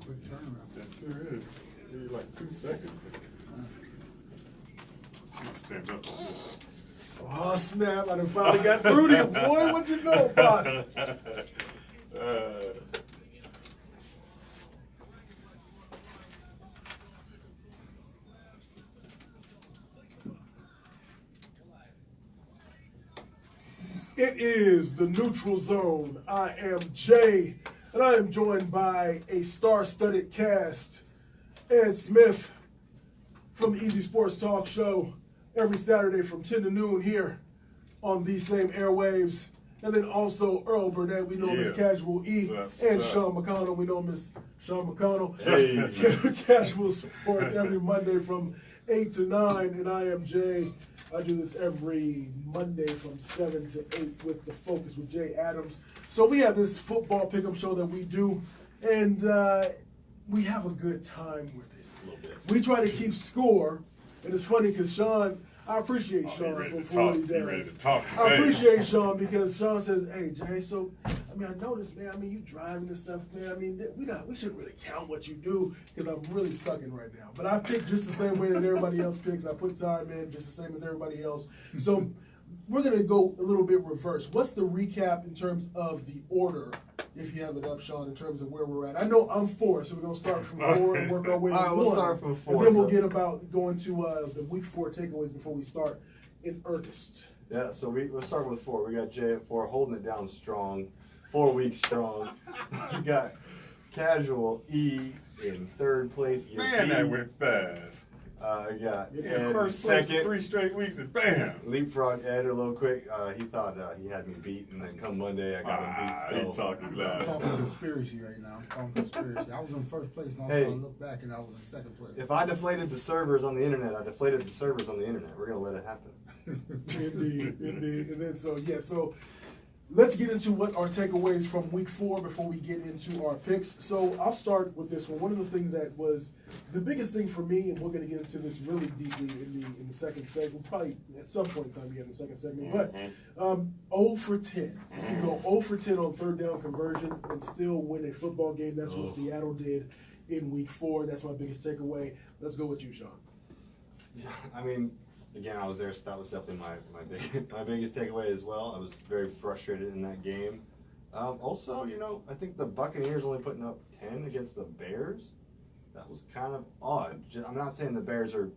quick turnaround. That sure is. Give you like 2 seconds. I'm gonna stand up on this. Oh, snap. I done finally got through to you, boy. What you know about it? It is the Neutral Zone. I am Jay, and I am joined by a star-studded cast. Ed Smith from the Easy Sports Talk Show every Saturday from 10 to noon here on these same airwaves. And then also Earl Burnett, we know him as Casual E, and Sean McConnell, we know him as Sean McConnell. Hey. Casual Sports every Monday from 8 to 9, and I am Jay. I do this every Monday from 7 to 8 with The Focus with Jay Adams. So we have this football pick'em show that we do, and we have a good time with it. A little bit. We try to keep score, and it's funny because Sean, I appreciate Sean for what he does. Ready to talk I today. appreciate Sean because Sean says, "Hey Jay, so I mean, I noticed, man. I mean, you driving and stuff, man. I mean, we shouldn't really count what you do because I'm really sucking right now. But I pick just the same way that everybody else picks. I put time in just the same as everybody else. So we're gonna go a little bit reverse. What's the recap in terms of the order, if you have it up, Sean, in terms of where we're at? I know I'm 4, so we're gonna start from 4 and work our way to 1. All right, we'll start from 4, and then we'll so- get about going to the week 4 takeaways before we start in earnest. Yeah, so we'll start with 4. We got Jay at 4, holding it down strong, 4 weeks strong. We got Casual E in 3rd place. Man, that went fast. We got Yeah, Ed in First place for 2nd. 3 straight weeks and bam. Leapfrog Ed a little quick. He thought he had me beat, and then come Monday I got him beat. He talking I'm loud. talking conspiracy right now. I'm talking conspiracy. I was in 1st place, and all of a Hey. sudden I look back, and I was in 2nd place. If I deflated the servers on the internet, I deflated the servers on the internet. We're gonna let it happen. Indeed. And then so let's get into what our takeaways from week 4 before we get into our picks. So I'll start with this one. One of the things that was the biggest thing for me, and we're going to get into this really deeply in the second segment, probably at some point in time again in the second segment, but 0 for 10. You can go 0 for 10 on 3rd down conversion and still win a football game. That's what Seattle did in week 4. That's my biggest takeaway. Let's go with you, Sean. Yeah, I mean, again, I was there, so that was definitely my biggest takeaway as well. I was very frustrated in that game. Also, I think the Buccaneers only putting up 10 against the Bears. That was kind of odd. I'm not saying the Bears are,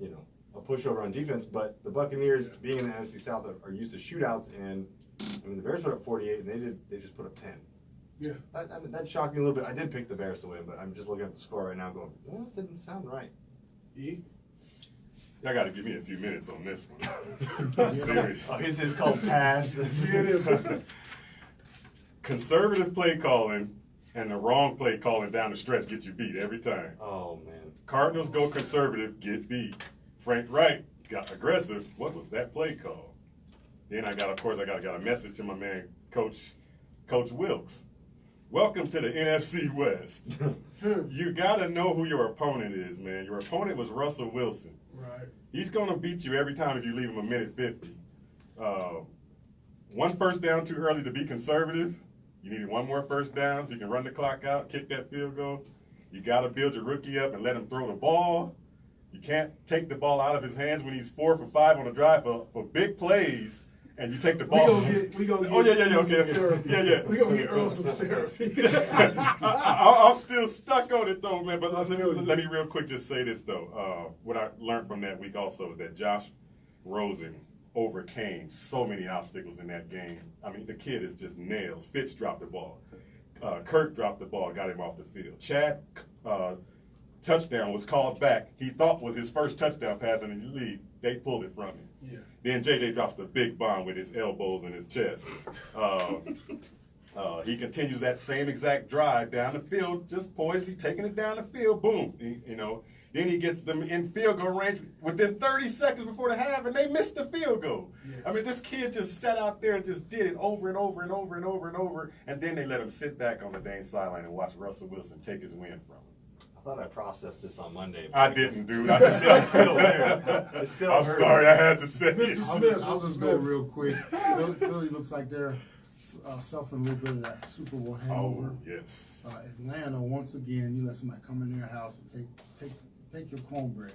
a pushover on defense, but the Buccaneers, being in the NFC South, are used to shootouts, and I mean the Bears put up 48, and they just put up 10. Yeah. That shocked me a little bit. I did pick the Bears to win, but I'm just looking at the score right now, going, well, that didn't sound right. E? Y'all got to give me a few minutes on this one. Serious. Oh, his is called pass. Conservative play calling and the wrong play calling down the stretch get you beat every time. Oh man. Cardinals go conservative, get beat. Frank Wright got aggressive. What was that play call? Then I got a message to my man, Coach Wilkes. Welcome to the NFC West. You got to know who your opponent is, man. Your opponent was Russell Wilson. Right. He's going to beat you every time if you leave him a minute 50. 1 first down too early to be conservative. You needed 1 more first down so you can run the clock out, kick that field goal. You got to build your rookie up and let him throw the ball. You can't take the ball out of his hands when he's 4 for 5 on the drive for big plays. And you take the ball. We gonna get okay. some therapy. Yeah. We gonna get Earl some therapy. I'm still stuck on it though, man. But let me real quick just say this though. What I learned from that week also is that Josh Rosen overcame so many obstacles in that game. I mean, the kid is just nails. Fitz dropped the ball. Kirk dropped the ball, got him off the field. Chad touchdown was called back. He thought was his first touchdown pass in the league. They pulled it from him. Yeah. Then JJ drops the big bomb with his elbows in his chest. He continues that same exact drive down the field, just poisely taking it down the field. Boom. Then he gets them in field goal range within 30 seconds before the half, and they missed the field goal. Yeah. I mean, this kid just sat out there and just did it over and over and over and over and over, and then they let him sit back on the dang sideline and watch Russell Wilson take his win from him. I thought I processed this on Monday. I didn't, dude. I just said It's still there. It still I'm hurts. sorry, I had to say it. Mr. Smith, I'll just go real quick. Philly looks like they're suffering a little bit of that Super Bowl Oh, hangover. yes. Atlanta, once again, you let somebody come in their house and take your cornbread.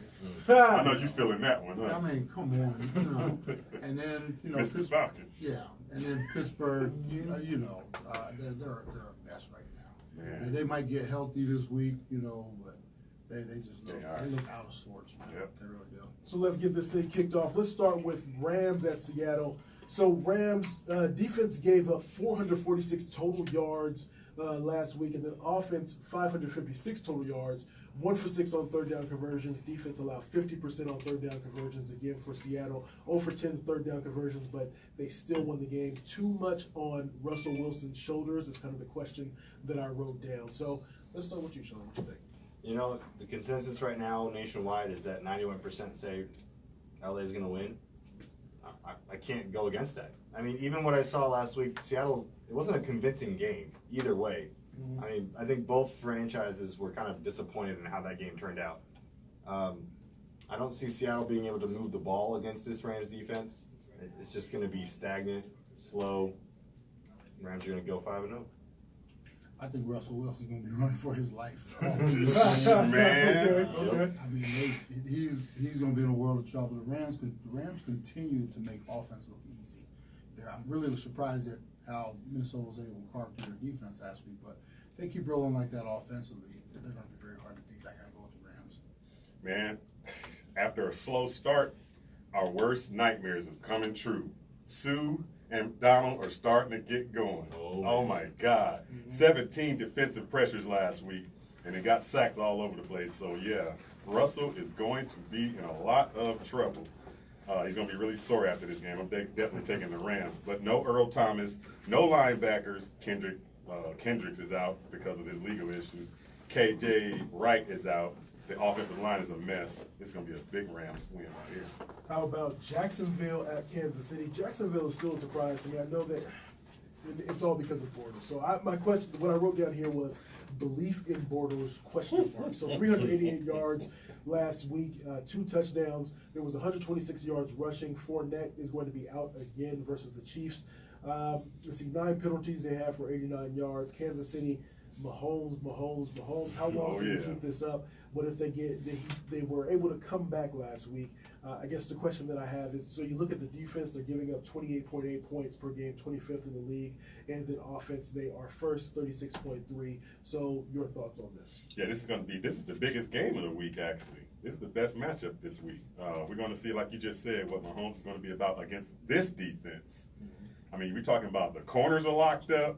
I know you feeling that one, huh? I mean, come on, you know. And then, you know, Mr. Falcon. yeah, and then Pittsburgh, you know, they're a mess right now. Man. And they might get healthy this week, you know, but they just look, They are. they look out of sorts, man. Yep. They really do. So let's get this thing kicked off. Let's start with Rams at Seattle. So Rams defense gave up 446 total yards last week, and then offense 556 total yards. 1 for 6 on third down conversions. Defense allowed 50% on third down conversions again for Seattle. 0 for 10 third down conversions, but they still won the game. Too much on Russell Wilson's shoulders is kind of the question that I wrote down. So let's start with you, Sean. What you think? You know, the consensus right now nationwide is that 91% say LA is going to win. I can't go against that. I mean, even what I saw last week, Seattle, it wasn't a convincing game either way. I mean, I think both franchises were kind of disappointed in how that game turned out. I don't see Seattle being able to move the ball against this Rams defense. It's just going to be stagnant, slow. Rams are going to go 5-0. I think Russell Wilson's going to be running for his life. Man. Okay. I mean, he's going to be in a world of trouble. The Rams continue to make offense look easy. I'm really surprised at how Minnesota was able to carve through their defense last week, but if they keep rolling like that offensively, they're going to be very hard to beat. I got to go with the Rams. Man, after a slow start, our worst nightmares are coming true. Sue and Donald are starting to get going. Oh my God. 17 defensive pressures last week, and they got sacks all over the place. So, yeah, Russell is going to be in a lot of trouble. He's going to be really sore after this game. I'm definitely taking the Rams. But no Earl Thomas, no linebackers. Kendricks is out because of his legal issues. KJ Wright is out. The offensive line is a mess. It's going to be a big Rams win right here. How about Jacksonville at Kansas City? Jacksonville is still a surprise to me. I know that it's all because of Bortles. So my question, what I wrote down here was belief in Bortles, question mark. So 388 yards last week, 2 touchdowns. There was 126 yards rushing. Fournette is going to be out again versus the Chiefs. Let's see, 9 penalties they have for 89 yards. Kansas City, Mahomes. How long can they keep this up? What if they were able to come back last week? I guess the question that I have is, so you look at the defense, they're giving up 28.8 points per game, 25th in the league, and then offense, they are first, 36.3. So your thoughts on this? Yeah, this is the biggest game of the week, actually. This is the best matchup this week. We're going to see, like you just said, what Mahomes is going to be about against this defense. I mean, we're talking about the corners are locked up,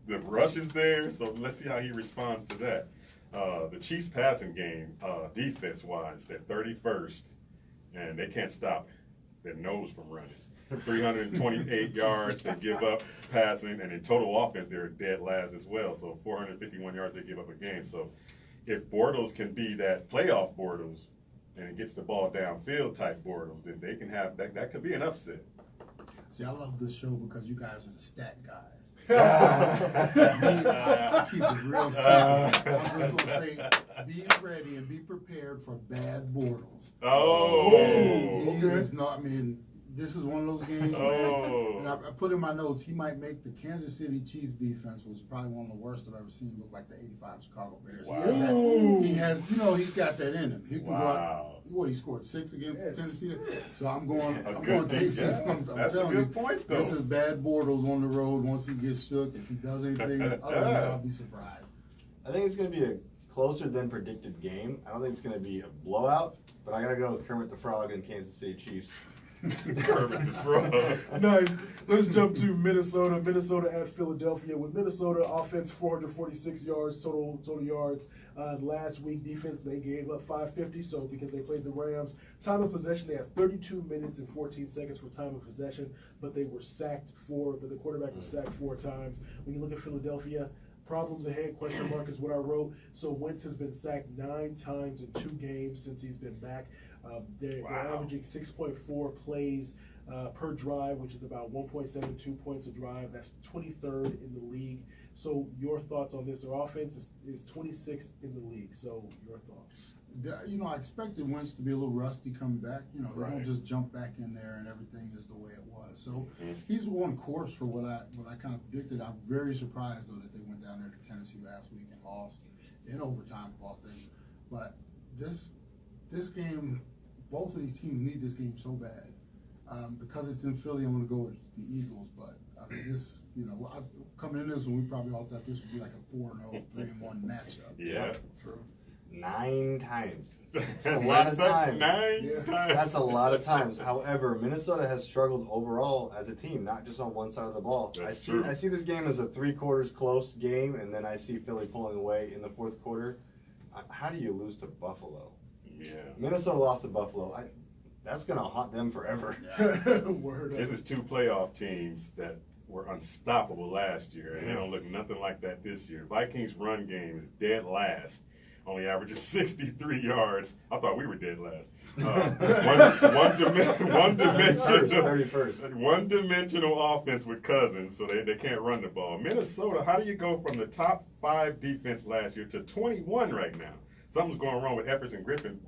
the rush is there, so let's see how he responds to that. The Chiefs passing game, defense-wise, they're 31st, and they can't stop their nose from running. 328 yards they give up passing, and in total offense, they're dead last as well. So 451 yards they give up a game. So if Bortles can be that playoff Bortles and it gets the ball downfield type Bortles, then they can have that could be an upset. See, I love this show because you guys are the stat guys. Keep it real simple. I'm just going to say, be ready and be prepared for bad Bortles. Oh. He is not, I mean, this is one of those games, man. And I put in my notes, he might make the Kansas City Chiefs defense, was probably one of the worst I've ever seen, look like the 85 Chicago Bears. Wow. He has, he's got that in him. He can go out, Wow. he scored 6 against Tennessee. So I'm going good KC. thing, I'm That's a telling good you, point, though. this is bad Bortles on the road once he gets shook. If he does anything other than that, I'll be surprised. I think it's going to be a closer than predicted game. I don't think it's going to be a blowout, but I got to go with Kermit the Frog and Kansas City Chiefs. Kermit the Frog. Nice. Let's jump to Minnesota. Minnesota at Philadelphia. With Minnesota, offense 446 yards, total yards. Last week, defense, they gave up 550, so because they played the Rams. Time of possession, they had 32 minutes and 14 seconds for time of possession, but the quarterback was sacked 4 times. When you look at Philadelphia, problems ahead, question mark is what I wrote. So Wentz has been sacked 9 times in 2 games since he's been back. They're averaging 6.4 plays per drive, which is about 1.72 points a drive. That's 23rd in the league. So your thoughts on this? Their offense is 26th in the league. So your thoughts? You know, I expected Wentz to be a little rusty coming back. You know, he Right. won't just jump back in there and everything is the way it was. So he's on course for what I kind of predicted. I'm very surprised though that they went down there to Tennessee last week and lost in overtime of all things. But this game, both of these teams need this game so bad. Because it's in Philly, I'm going to go with the Eagles. But I mean, this, you know, coming in this one, we probably all thought this would be like a 4-0, 3-1 matchup. Yeah. True. 9 times. That's a lot of times. Nine Yeah. times. That's a lot of times. However, Minnesota has struggled overall as a team, not just on one side of the ball. That's true. I see this game as a 3/4 close game, and then I see Philly pulling away in the fourth quarter. How do you lose to Buffalo? Yeah. Minnesota lost to Buffalo. That's going to haunt them forever. Word This up. is 2 playoff teams that were unstoppable last year, and they don't look nothing like that this year. Vikings' run game is dead last. Only averages 63 yards. I thought we were dead last. One-dimensional offense with Cousins, so they can't run the ball. Minnesota, how do you go from the top 5 defense last year to 21 right now? Something's going wrong with Everson Griffin.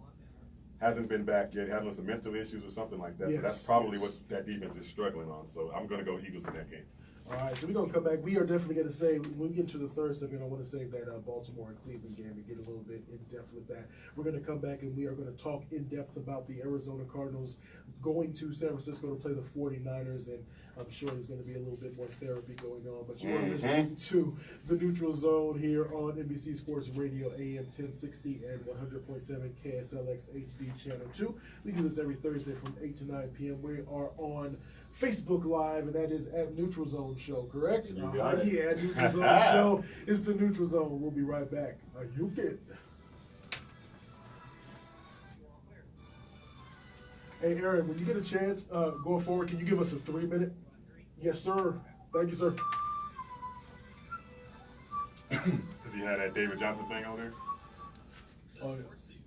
Hasn't been back yet, having some mental issues or something like that. So that's Yes, probably yes. what that defense is struggling on. So I'm going to go Eagles in that game. All right, so we're going to come back. We are definitely going to say, when we get to the third segment, I want to save that Baltimore and Cleveland game and get a little bit in depth with that. We're going to come back and we are going to talk in depth about the Arizona Cardinals going to San Francisco to play the 49ers, and I'm sure there's going to be a little bit more therapy going on. But you are listening to The Neutral Zone here on NBC Sports Radio, AM 1060 and 100.7 KSLX HD Channel 2. We do this every Thursday from 8 to 9 p.m. We are on Facebook Live, and that is at Neutral Zone Show, correct? You got it. Yeah, Neutral Zone Show. It's the Neutral Zone. We'll be right back. Are you kidding? Hey, Aaron, when you get a chance going forward, can you give us a 3-minute? Yes, sir. Thank you, sir. Does he have that David Johnson thing on there?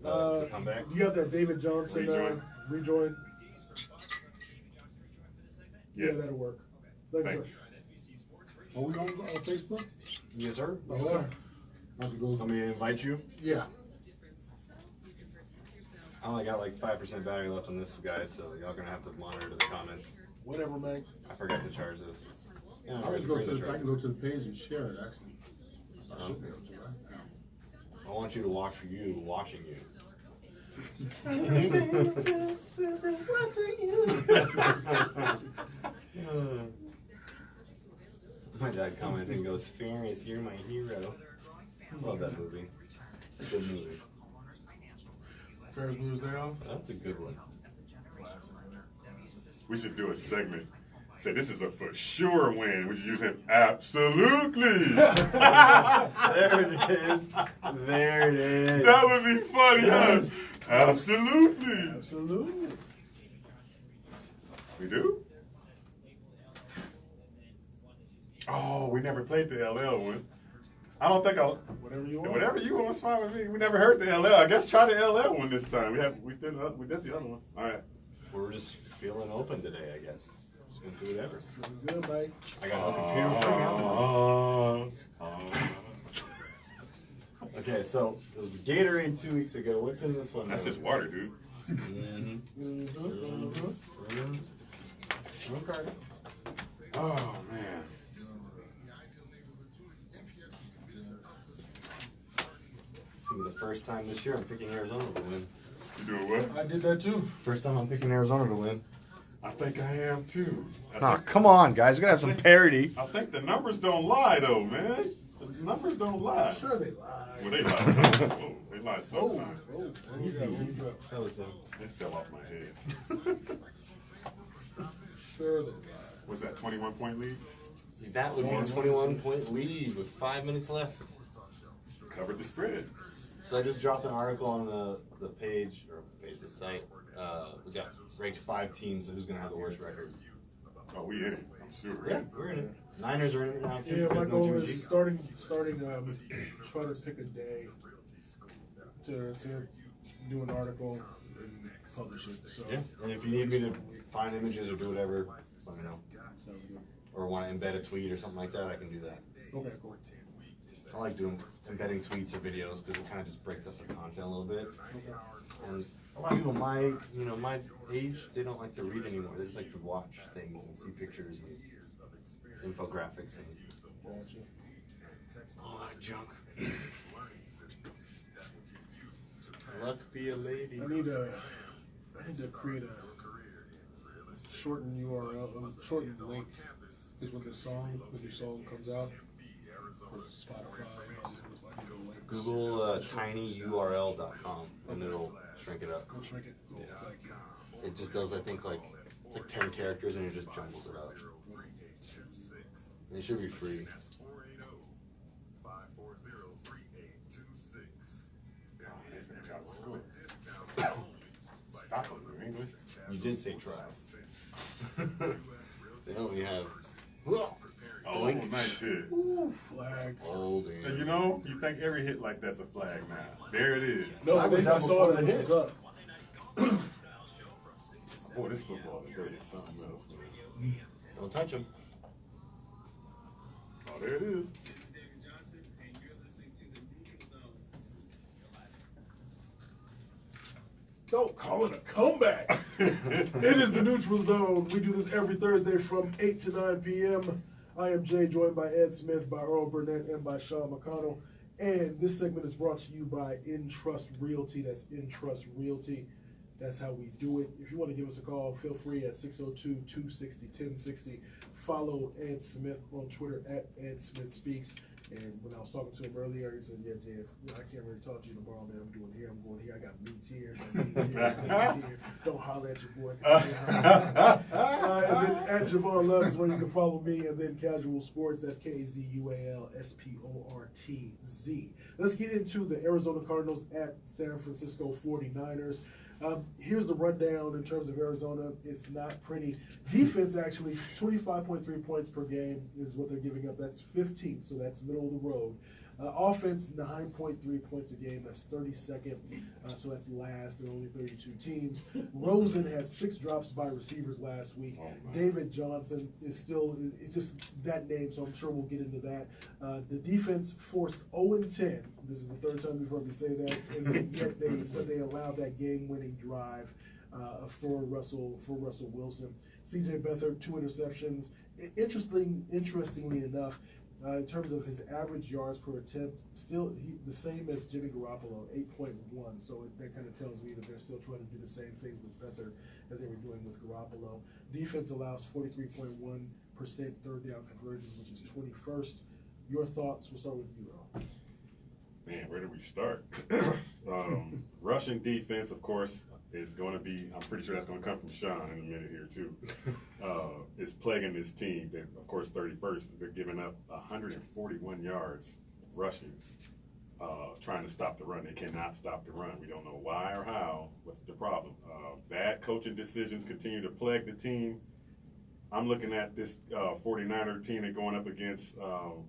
To come back? You have that David Johnson rejoin? Yeah, that'll work. Thank you, Thanks. sir. Are we on Facebook? Yes, sir. Okay. I have to go. Want me to invite you? Yeah. I only got like 5% battery left on this guy, so y'all gonna have to monitor the comments. Whatever, man. I forgot to charge this. Yeah, I can go to the page and share it, actually. I should be able to, right? Yeah. I want you to watch you washing you. My dad commented and goes, "Ferris, you're my hero." Love that movie. It's a good movie. Ferris Bueller's Day Off? That's a good one. We should do a segment. Say this is a for sure win. We should use him. Absolutely. There it is. There it is. That would be funny, huh? Absolutely. Absolutely. We do? Oh, we never played the LL one. I don't think I'll. Whatever you want. Whatever you want is fine with me. We never heard the LL. I guess try the LL one this time. We did the other one. All right. We're just feeling open today, I guess. Just gonna do whatever. Feeling good, Mike. I got a computer free out. Okay, so it was Gatorade 2 weeks ago. What's in this one? That's now? just water, dude. Okay. Oh man. This will be the first time this year I'm picking Arizona to win. You doing what? I did that too. First time I'm picking Arizona to win. I think I am too. Ah, come on, guys. We gotta have some parity. I think the numbers don't lie, though, man. The numbers don't lie. Sure they lie. Well, they lie sometimes. Whoa, they lie Oh, sometimes. Easy. That was It fell off my head. sure they lie. Was that 21-point lead? that would be a 21-point lead with 5 minutes left. Covered the spread. So I just dropped an article on the page, the site. We got ranked 5 teams of who's going to have the worst record. Oh, we in it. I'm sure. Yeah, we're in it. Niners are in it now too. Yeah, my because no goal Jimmy is G. starting try to pick a day to do an article and publish it. So Yeah, and if you need me to find images or do whatever, let me know. sounds good. Or want to embed a tweet or something like that, I can do that. Okay, cool. I like doing embedding tweets or videos because it kind of just breaks up the content a little bit. And a lot of people my age, they don't like to read anymore. They just like to watch things and see pictures and infographics and all that junk. Luck be a lady. I need to create a shortened URL, shortened link. Is when your song comes out for Spotify and all these other links. Google tinyurl.com and it'll shrink it up. Go shrink it. Cool. Yeah. Thank you. It just does, I think, it's like 10 characters and it just jumbles it up. And it should be free. English. You did say try. They only have. Oh, nice hit. Ooh, flag. Old And you know, you think every hit like that's a flag now. There it is. No, I was I out saw before that the it was up. Boy, this football is dirty. Something else. Don't touch him. Oh, there it is. Don't call it a comeback. It is the Neutral Zone. We do this every Thursday from 8 to 9 p.m. I am Jay, joined by Ed Smith, by Earl Burnett, and by Sean McConnell. And this segment is brought to you by Entrust Realty. That's Entrust Realty. That's how we do it. If you want to give us a call, feel free at 602-260-1060. Follow Ed Smith on Twitter at Ed Smith Speaks. And when I was talking to him earlier, he said, yeah, Jay, I can't really talk to you tomorrow, man. I'm doing here, I'm going here. I got meets here, meets here. Don't holler at your boy. And then at Javon Love is where you can follow me. And then Casual Sports, that's KZUALSPORTZ. Let's get into the Arizona Cardinals at San Francisco 49ers. Here's the rundown in terms of Arizona. It's not pretty. Defense, actually, 25.3 points per game is what they're giving up. That's 15th, so that's middle of the road. Offense, 9.3 points a game. That's 32nd, so that's last. There are only 32 teams. Rosen had 6 drops by receivers last week. David Johnson is still, it's just that name, so I'm sure we'll get into that. The defense forced 0-10. This is the third time you've heard me say that, and yet they allowed that game-winning drive for Russell Wilson. C.J. Beathard, 2 interceptions. Interestingly enough, in terms of his average yards per attempt, still the same as Jimmy Garoppolo, 8.1. So that kind of tells me that they're still trying to do the same things with Beathard as they were doing with Garoppolo. Defense allows 43.1% third down conversions, which is 21st. Your thoughts? We'll start with you, Earl. Man, where do we start? Russian defense, of course, is going to be, I'm pretty sure that's going to come from Sean in a minute here, too. Is plaguing this team. They're, of course, 31st. They're giving up 141 yards rushing, trying to stop the run. They cannot stop the run. We don't know why or how. What's the problem? Bad coaching decisions continue to plague the team. I'm looking at this 49er team they're going up against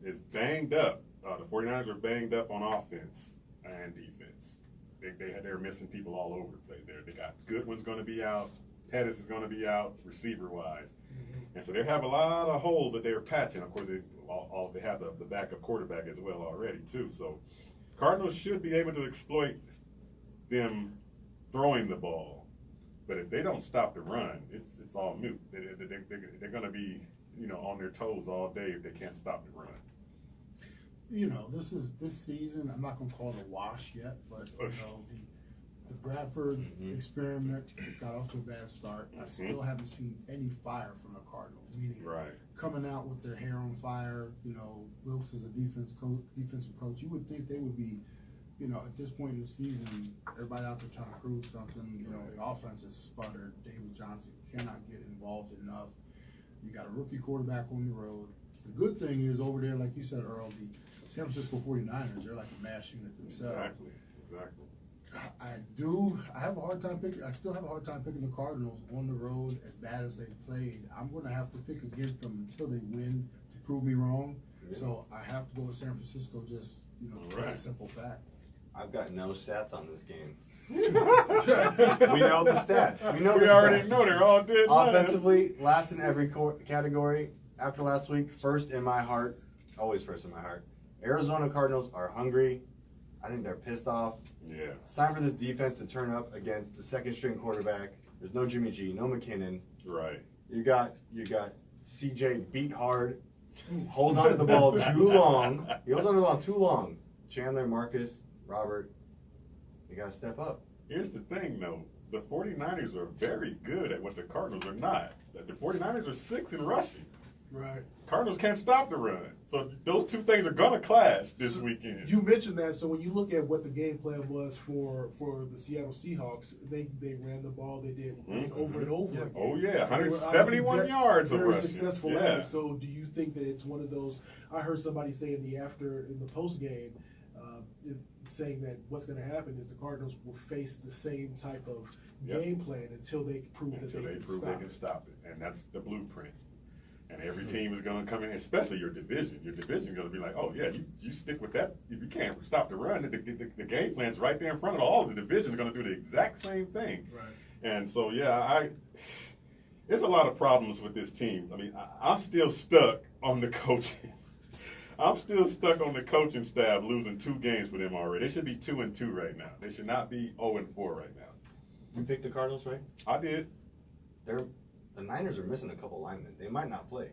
is banged up. The 49ers are banged up on offense and defense. They're missing people all over the place. They got Goodwin's going to be out. Pettis is going to be out, receiver-wise. Mm-hmm. And so they have a lot of holes that they're patching. Of course, they have the backup quarterback as well already, too. So Cardinals should be able to exploit them throwing the ball. But if they don't stop the run, it's all moot. They're going to be, on their toes all day if they can't stop the run. This season, I'm not going to call it a wash yet, but the Bradford experiment got off to a bad start. I still haven't seen any fire from the Cardinals, meaning coming out with their hair on fire. Wilkes is a defensive coach. You would think they would be, at this point in the season, everybody out there trying to prove something. The offense is sputtered. David Johnson cannot get involved enough. You got a rookie quarterback on the road. The good thing is over there, like you said, Earl, the San Francisco 49ers, they're like a mass unit themselves. Exactly. I have a hard time picking. I still have a hard time picking the Cardinals on the road as bad as they've played. I'm going to have to pick against them until they win to prove me wrong. Yeah. So I have to go with San Francisco just, for that simple fact. I've got no stats on this game. We know the stats. We already know they're all dead. Offensively, last in every category. After last week, first in my heart, always first in my heart. Arizona Cardinals are hungry. I think they're pissed off. Yeah. It's time for this defense to turn up against the second string quarterback. There's no Jimmy G, no McKinnon. Right. You got CJ beat hard, holds onto the ball too long. He holds onto the ball too long. Chandler, Marcus, Robert, you got to step up. Here's the thing, though. The 49ers are very good at what the Cardinals are not. The 49ers are 6th in rushing. Right. Cardinals can't stop the run. So those two things are going to clash this weekend. You mentioned that, so when you look at what the game plan was for the Seattle Seahawks, they ran the ball, they did over and over again. Oh, yeah, They were 171 obviously yards of very rushing. successful Yeah. at it. So do you think that it's one of those? I heard somebody say in the post game, saying that what's going to happen is the Cardinals will face the same type of game plan until they prove that they can stop it. And that's the blueprint. And every team is going to come in, especially your division. Your division is going to be like, oh, yeah, you stick with that. If you can't stop the run, the game plan's right there in front of all the divisions are going to do the exact same thing. Right. And so, yeah, there's a lot of problems with this team. I mean, I'm still stuck on the coaching. I'm still stuck on the coaching staff losing 2 games for them already. They should be 2-2 right now. They should not be 0-4 right now. You picked the Cardinals, right? I did. The Niners are missing a couple linemen. They might not play.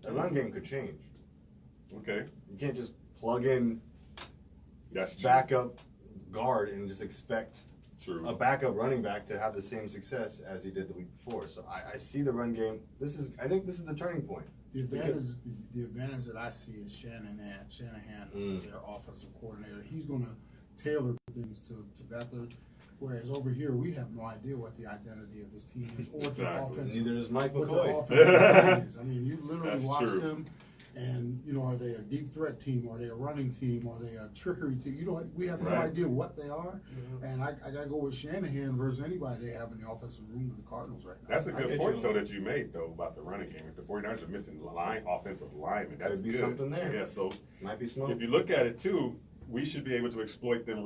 The run game could change. Okay. You can't just plug in That's true. backup guard and just expect True. a backup running back to have the same success as he did the week before. So I see the run game. I think this is the turning point. The advantage that I see is Shanahan as their offensive coordinator. He's going to tailor things to Beathard. Whereas over here, we have no idea what the identity of this team is or the offense. Neither does Mike What the McCoy. offensive line is. I mean, you literally That's watch true. them, and are they a deep threat team? Are they a running team? Are they a trickery team? We have no Right. idea what they are. And I gotta go with Shanahan versus anybody they have in the offensive room of the Cardinals right now. That's a I good get point, you. though, that you made, though, about the running game. If the 49ers are missing offensive linemen, that's Could be good. something there. Yeah, so Might be smoke. if you look at it, too, we should be able to exploit them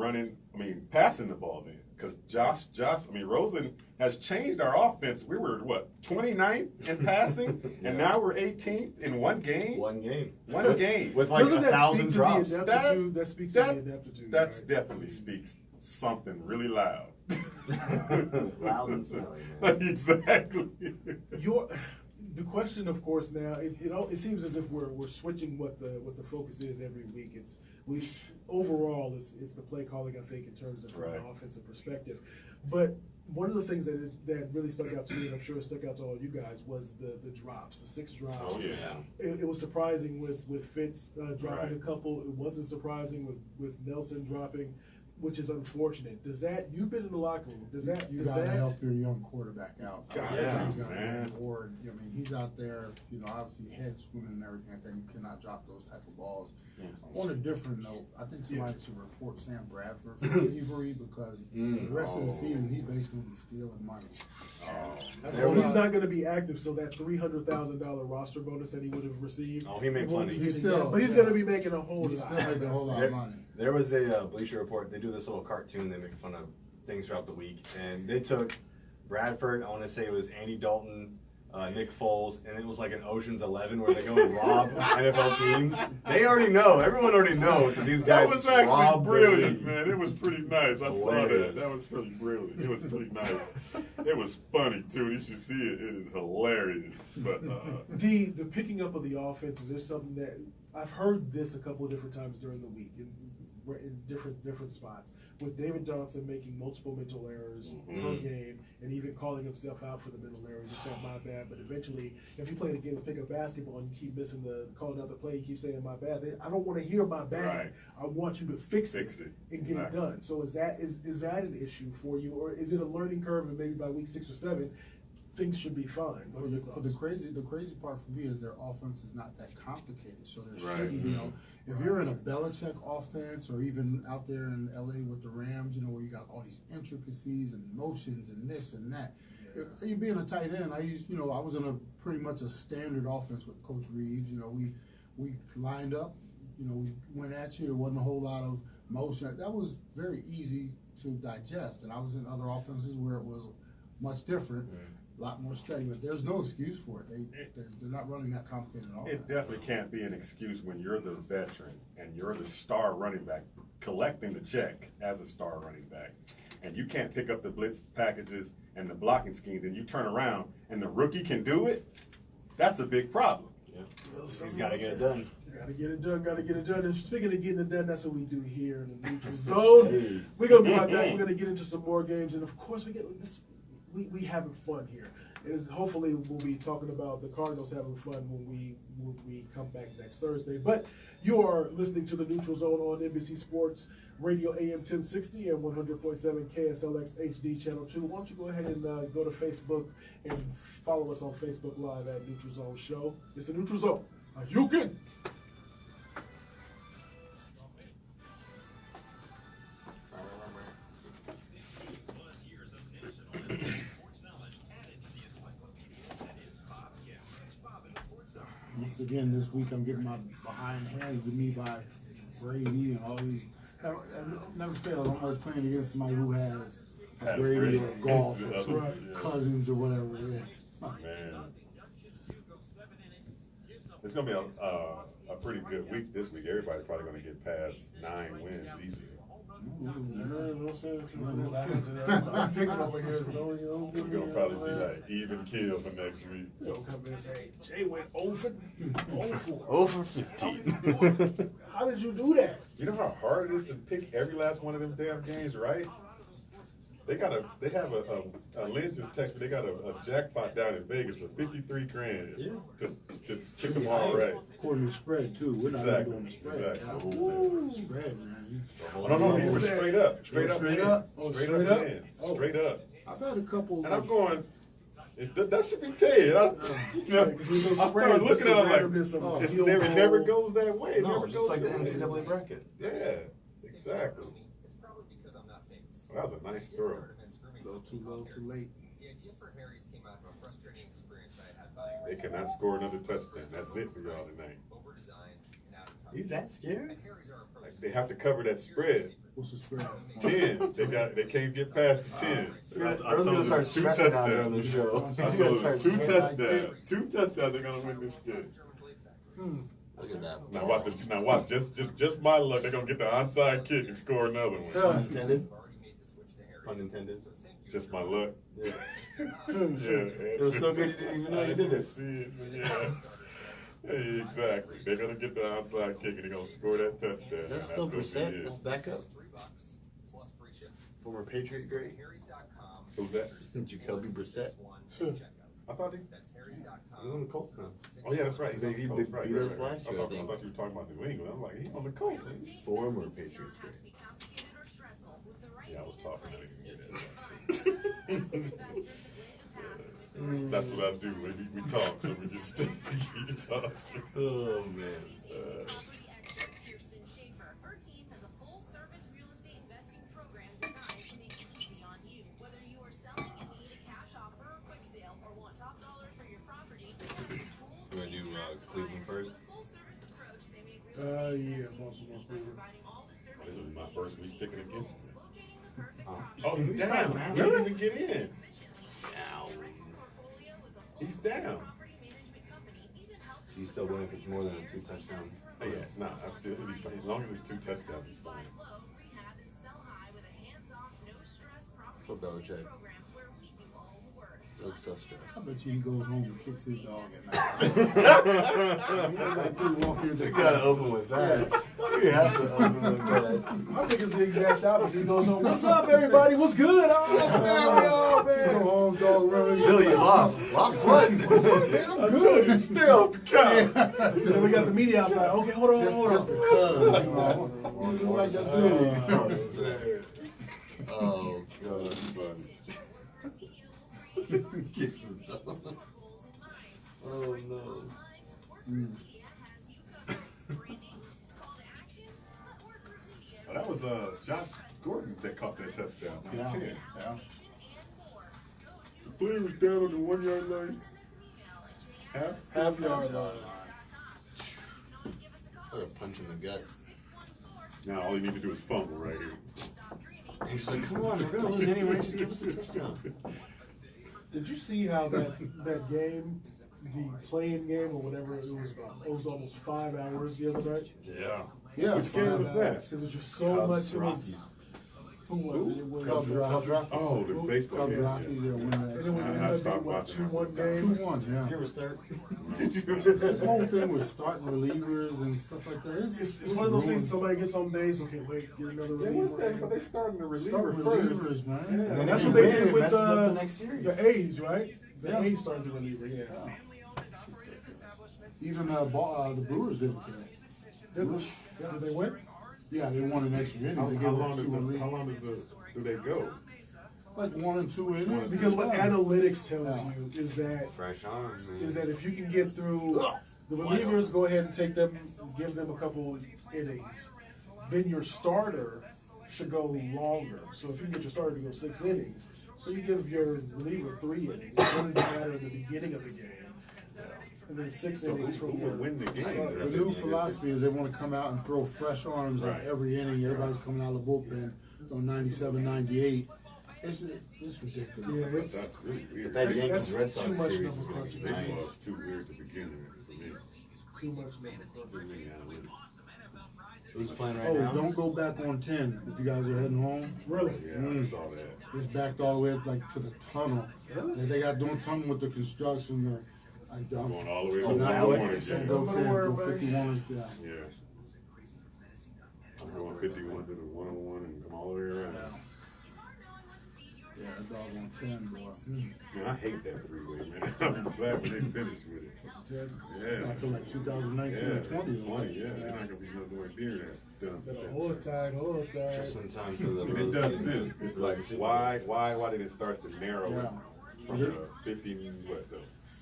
passing the ball then. Because Rosen has changed our offense. We were, 29th in passing, and now we're 18th in one game? One game. One game. With like Doesn't that 1,000 speak drops. to the ineptitude? That speaks to the ineptitude. That right? definitely speaks something really loud. Loud and smelly, man. Exactly. The question, of course, now it seems as if we're switching what the focus is every week. Overall it's the play calling, I think, in terms of from Right. an offensive perspective. But one of the things that really stuck out to me, and I'm sure it stuck out to all you guys, was the drops, the 6 drops. Oh, yeah. It was surprising with Fitz dropping Right. a couple. It wasn't surprising with Nelson dropping, which is unfortunate. You've been in the locker room. You gotta help your young quarterback out. God, I think he's yeah, got man. an award. I mean, he's out there, obviously head swimming and everything like that. You cannot drop those type of balls. On a different note, I think somebody should report Sam Bradford for thievery because for the rest of the season, he's basically gonna be stealing money. That's There all He's was- not going to be active, so that $300,000 roster bonus that he would have received. Oh, he made won't plenty. be He's getting still- that, but he's yeah. going to be making a whole He's lot. still making a whole lot of money. There was a Bleacher Report. They do this little cartoon. They make fun of things throughout the week, and they took Bradford. I want to say it was Andy Dalton, Nick Foles, and it was like an Ocean's 11 where they go and rob NFL teams. They already know. Everyone already knows that these That guys was actually rob the brilliant, league. man. It was pretty nice. I saw that. Hilarious. That was pretty brilliant. It was pretty nice. It was funny too. You should see it. It is hilarious. But The picking up of the offense, is there something that I've heard this a couple of different times during the week in different spots, with David Johnson making multiple mental errors per game and even calling himself out for the mental errors. It's not my bad, but eventually, if you play the game of pickup basketball and you keep missing calling out the play, you keep saying my bad, I don't want to hear my bad. Right. I want you to fix it and get Exactly. it done. So is that an issue for you, or is it a learning curve and maybe by week 6 or 7 things should be fine? What are your For thoughts? the crazy part for me is their offense is not that complicated. So there Right. shouldn't, if you're in a Belichick offense or even out there in LA with the Rams, where you got all these intricacies and motions and this and that. You being a tight end, I was in a pretty much a standard offense with Coach Reeves. We lined up, we went at you. There wasn't a whole lot of motion. That was very easy to digest. And I was in other offenses where it was much different. a lot more steady, but there's no excuse for it. They're not running that complicated offense. It definitely can't be an excuse when you're the veteran and you're the star running back collecting the check as a star running back, and you can't pick up the blitz packages and the blocking schemes, and you turn around and the rookie can do it. That's a big problem. Yeah. He's got to get it done. Gotta get it done, gotta get it done. And speaking of getting it done, that's what we do here in the neutral zone. Hey. We're gonna be right back. We're gonna get into some more games, and of course, we get this. We having fun here. Hopefully, we'll be talking about the Cardinals having fun when we come back next Thursday. But you are listening to the Neutral Zone on NBC Sports Radio AM 1060 and 100.7 KSLX HD Channel 2. Why don't you go ahead and go to Facebook and follow us on Facebook Live at Neutral Zone Show. It's the Neutral Zone. You can. Once again, this week I'm getting my behind handed to me by Brady and all these. I never failed. I'm always playing against somebody who has a Brady or golf or some cousins or whatever it is. Man, it's gonna be a pretty good week this week. Everybody's probably gonna get past 9 wins easily. I'm picking over here. We're gonna probably be like even kill for next week. Come in and say, Jay went 0 for 4. 0 for 15. How did you do that? You know how hard it is to pick every last one of them damn games, right? They have a Lynn just texted, they got a jackpot down in Vegas for 53 grand to pick them all right. According to spread too. We're not even doing the spread. Exactly. Ooh, spread, man. No, he was straight up. Straight up. Straight up? Oh, Straight straight up. up? Man. Oh. Straight up. I've had a couple. And I'm going, that should be paid. I started looking at it like, it never goes that way. It No, never just goes like the that way. NCAA bracket. Yeah, exactly. It's probably because I'm not famous. That was a nice throw. Low, too low, too late. The idea for Harry's came out of a frustrating experience I had buying They cannot score another touchdown. That's it for y'all tonight. over-designed and out of touch. He's that scared? And Harry's our approach. They have to cover that spread. What's the spread? 10. They can't get past the 10. I was gonna start stressing out during the show. I He's told gonna you, start two stressing. touchdowns. 2 touchdowns. They're gonna win this game. Look at that. Now watch. Just my luck. They're gonna get the onside kick and score another one. Pun intended. Pun intended. Just my luck. Yeah. Yeah. It was so good you didn't even know you did it. See it, but yeah. Hey, exactly. They're gonna get the onside kick and they're gonna score that touchdown. Is that still gonna be Brissett? it. That's backup. $3 plus free shipping. Former Patriot great. Harry's.com. Who's that? Jacoby Brissett. I thought he That's Harry's.com. He's on the Colts now. Oh yeah, that's right. He's on He the Colts. Right, beat right, us right. last year, I I think. thought you were talking about New England. I'm like, he's on the Colts. Former Patriots great. Yeah, I was talking. I didn't hear that. That's what I do. We talk, so we just we talk. Oh man. Kirsten Schaefer. Her team has a full-service real estate investing program designed to make it easy on you. Whether you are selling and need a cash offer or quick sale, or want top dollar for your property, they have the tools You wanna do Cleveland first? With a full-service approach, they make real estate Yeah, investing Baltimore, easy by Cleveland. providing all the This services is my first week picking against him. locating the perfect Oh. property Oh, he's down. man. He didn't even get in. efficiently. Ow. Rental portfolio with a He's full-service down. property management company even helps So you still win if it's more than a 2 touchdowns. Oh yeah, it's not. I'm still. It'll be fine. As long as it's 2 touchdowns, he's fine. Low, rehab, and sell high with a hands-off, no-stress property Poor Belichick. program where we do all the work. Looks so stressed. I bet you he goes home and kicks his dog at night. You gotta open with that. You have to open with that. I think it's the exact opposite. He goes home, what's up, everybody? What's good? Oh, snap, y'all, Go man. home, dog running. Billy, you lost. Lost what? I'm good. Stay off the couch. So then we got the media outside. Okay, hold on, hold Just on. because, you know, you like that's good. Oh, God. Kicks his dog. Oh, no. Oh, that was Josh Gordon that caught that touchdown. Yeah. 10. Yeah. The player was down on the 1 yard line. Half yard line. What a punch in the gut. Now all you need to do is fumble right here. And she's like, come on, we're gonna lose anyway. Just give us a touchdown. Did you see how that game, the playing game or whatever it was about? It was almost 5 hours the other night. Yeah. Yeah, Which game was that? Because it's just so Cubs, much. It was, Rockies. who was it? It was Cubs, Rockies. Oh, the baseball Cubs, game. Rockies, they'll win And then we that. ended I up stopped being, what, watching. 2-1 game. 2-1, Did you yeah. ever start? This whole thing with starting relievers and stuff like that. It's one of those things. Somebody gets on base. Okay, wait, get another Yeah, what's that? reliever. But they starting the reliever Start first. relievers, man. Yeah. And then That's if what you they win, did it with messes up the next series. the A's, right? The Yeah. A's started the reliever. Yeah. Even the Brewers did it today. Did they win? Yeah, they won in extra innings. They How gave long up does 2 in the, lead. how long does do they go? Like 1 and 2 innings. Because what Yeah. analytics tells you is that Fresh on, man. if you can get through the relievers, go ahead and take them, give them a couple innings. Then your starter should go longer. So if you can get your starter to go 6 innings, so you give your reliever 3 innings. One is matter at the beginning of the game, and then 6 innings Who from will your win the game? starter. The new philosophy is they want to come out and throw fresh arms Right. every inning. Everybody's coming out of the bullpen on 97, 98. It's ridiculous. Yeah, it's That's really weird. But that That's Yankees Red too Sox much series is number going to be crunching. Baseball nice. is too weird to begin with for me. too much number. Too many analytics. Who's playing right Oh, now? don't go back on 10 if you guys are heading home. Really? Yeah, Mm. I saw that. It's backed all the way up like to the tunnel. They got doing something with the construction there. I don't. Going all the way Oh, to now the it one said again. go Don't 10, worry go about it. 51. Yeah. Yeah. I'm going 51 to the 101 and come all the way around. Yeah, that dog on 10, boy. Man, I hate that freeway, man. I'm glad when they finished with it. Yeah. Not till like 2019 Yeah, or 20. 20, yeah. They're not gonna be nowhere near that. Done. Hold tight, hold tight. Just in time for the. If it does this, it's like, why did it start to narrow Yeah. from the 50, what, the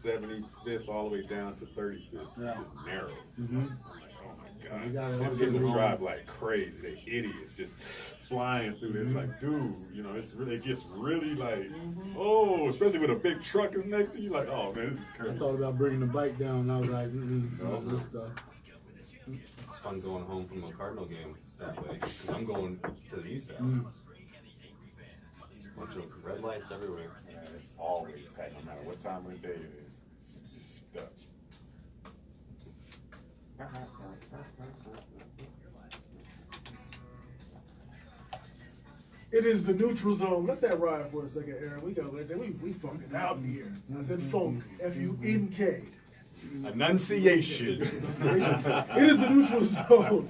75th all the way down to 35th? Yeah. Just narrow. Mm-hmm. I'm like, oh You my gotta God. have People it. drive like crazy. They idiots just flying through this. Like, dude, you know, it gets really like, oh, especially when a big truck is next to you. Like, oh man, this is I crazy. thought about bringing the bike down, and I was like, no, this stuff. It's fun going home from a Cardinal game that way. 'Cause I'm going to the East Valley. Bunch of red lights everywhere. Yeah, it's always packed, no matter what time of the day it is. It's just stuck. It is the neutral zone. Let that ride for a second, Aaron. We gotta let that. We fucking out in here. I said funk. F-U-N-K. Enunciation. It is the neutral zone.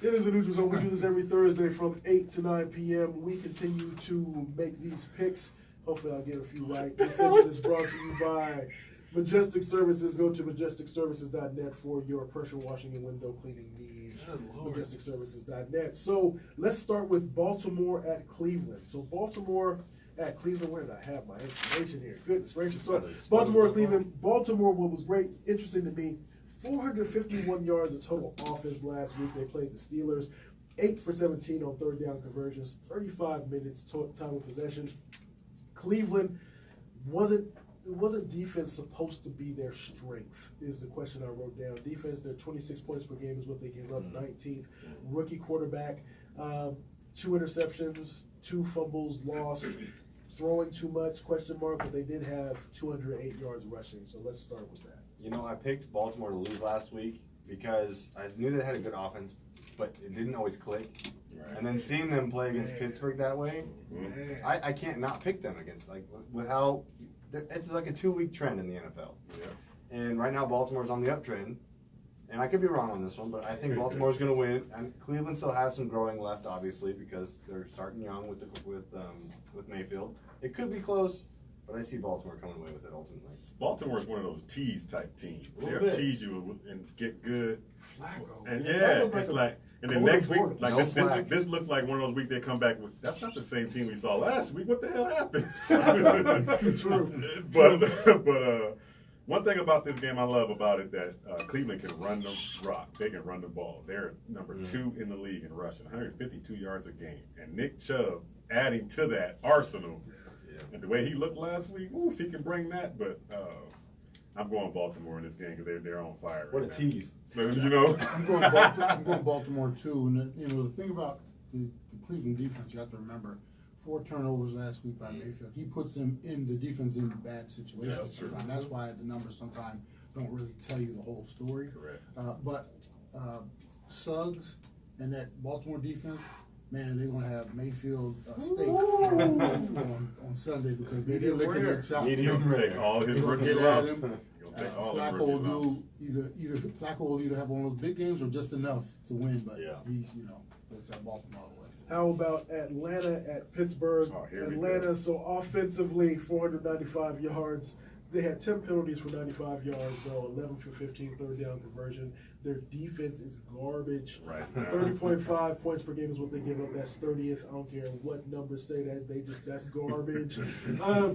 It is the neutral zone. We do this every Thursday from 8 to 9 p.m. We continue to make these picks. Hopefully I'll get a few right. This segment is brought to you by Majestic Services. Go to majesticservices.net for your pressure washing and window cleaning needs. Majesticservices.net. So let's start with Baltimore at Cleveland. So Baltimore at Cleveland, where did I have my information here? Goodness gracious. So Baltimore at Cleveland. Baltimore, what was great, interesting to me, 451 yards of total offense last week. They played the Steelers. 8 for 17 on third down conversions, 35 minutes time of possession. Cleveland wasn't defense supposed to be their strength, is the question I wrote down. Defense, their 26 points per game is what they gave up, 19th. Rookie quarterback, 2 interceptions, 2 fumbles lost, throwing too much, question mark, but they did have 208 yards rushing. So let's start with that. You know, I picked Baltimore to lose last week because I knew they had a good offense, but it didn't always click. Right. And then seeing them play against Pittsburgh that way, I can't not pick them against, like, with how it's like a 2-week trend in the NFL. Yeah. And right now Baltimore's on the uptrend, and I could be wrong on this one, but I think Baltimore's going to win. And Cleveland still has some growing left, obviously, because they're starting young with Mayfield. It could be close, but I see Baltimore coming away with it ultimately. Baltimore's one of those tease type teams. A little They'll bit. tease you and get good. Flacco. And Flacco's it's a like, and then Golden next week, Boy. like No this flag. this looks like one of those weeks they come back with. That's not the same team we saw last week. What the hell happened? True. But one thing about this game I love about it that Cleveland can run the rock. They can run the ball. They're number 2 in the league in rushing, 152 yards a game. And Nick Chubb adding to that arsenal. Yeah. And the way he looked last week, if he can bring that, but I'm going Baltimore in this game because they're on fire. What a right now. tease. But, you know, I'm going Baltimore too. And the thing about the Cleveland defense, you have to remember, 4 turnovers last week by Mayfield. He puts them in the defense in bad situations. That's true. sometimes. That's why the numbers sometimes don't really tell you the whole story. Correct. But Suggs and that Baltimore defense, man, they're gonna have Mayfield steak on Sunday because they did lick in their chops. He'll take all his They're gonna rookie get at lumps. him. He'll take all his Flacco rookie will lumps. do Flacco will either have one of those big games or just enough to win. But Yeah. he's it's Baltimore all the way. How about Atlanta at Pittsburgh? Oh, here we Atlanta, go. so offensively, 495 yards. They had 10 penalties for 95 yards, though, 11 for 15 third down conversion. Their defense is garbage. Right now. 30.5 points per game is what they give up. That's 30th. I don't care what numbers say that. That's garbage.